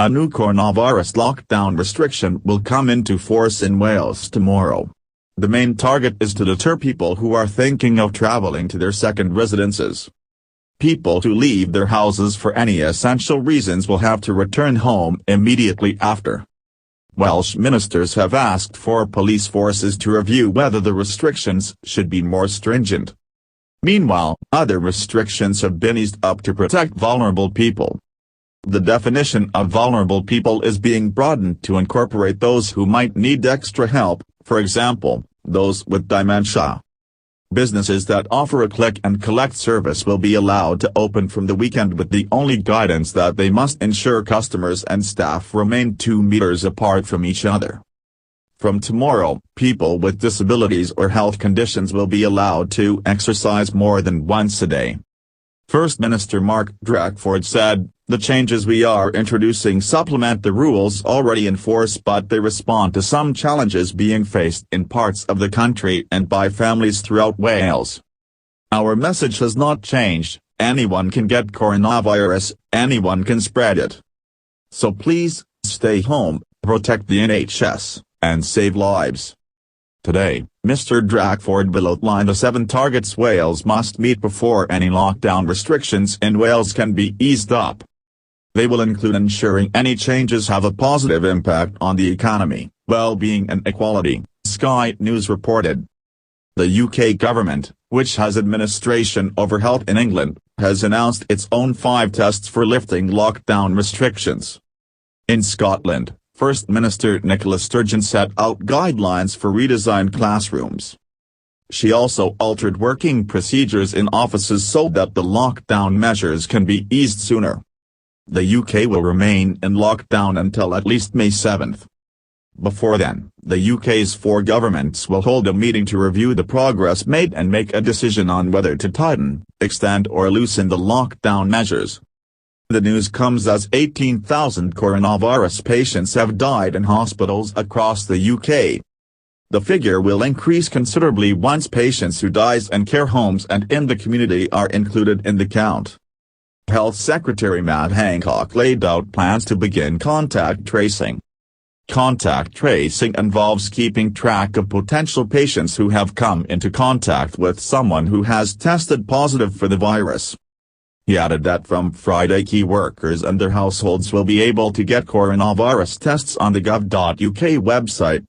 A new coronavirus lockdown restriction will come into force in Wales tomorrow. The main target is to deter people who are thinking of travelling to their second residences. People who leave their houses for any essential reasons will have to return home immediately after. Welsh ministers have asked for police forces to review whether the restrictions should be more stringent. Meanwhile, other restrictions have been eased up to protect vulnerable people. The definition of vulnerable people is being broadened to incorporate those who might need extra help, for example, those with dementia. Businesses that offer a click-and-collect service will be allowed to open from the weekend with the only guidance that they must ensure customers and staff remain 2 meters apart from each other. From tomorrow, people with disabilities or health conditions will be allowed to exercise more than once a day. First Minister Mark Drakeford said, "The changes we are introducing supplement the rules already in force, but they respond to some challenges being faced in parts of the country and by families throughout Wales. Our message has not changed: anyone can get coronavirus, anyone can spread it. So please, stay home, protect the NHS, and save lives." Today, Mr. Drakeford will outline the 7 targets Wales must meet before any lockdown restrictions in Wales can be eased up. They will include ensuring any changes have a positive impact on the economy, well-being and equality, Sky News reported. The UK government, which has administration over health in England, has announced its own 5 tests for lifting lockdown restrictions. In Scotland, First Minister Nicola Sturgeon set out guidelines for redesigned classrooms. She also altered working procedures in offices so that the lockdown measures can be eased sooner. The UK will remain in lockdown until at least May 7. Before then, the UK's 4 governments will hold a meeting to review the progress made and make a decision on whether to tighten, extend or loosen the lockdown measures. The news comes as 18,000 coronavirus patients have died in hospitals across the UK. The figure will increase considerably once patients who dies in care homes and in the community are included in the count. Health Secretary Matt Hancock laid out plans to begin contact tracing. Contact tracing involves keeping track of potential patients who have come into contact with someone who has tested positive for the virus. He added that from Friday key workers and their households will be able to get coronavirus tests on the gov.uk website.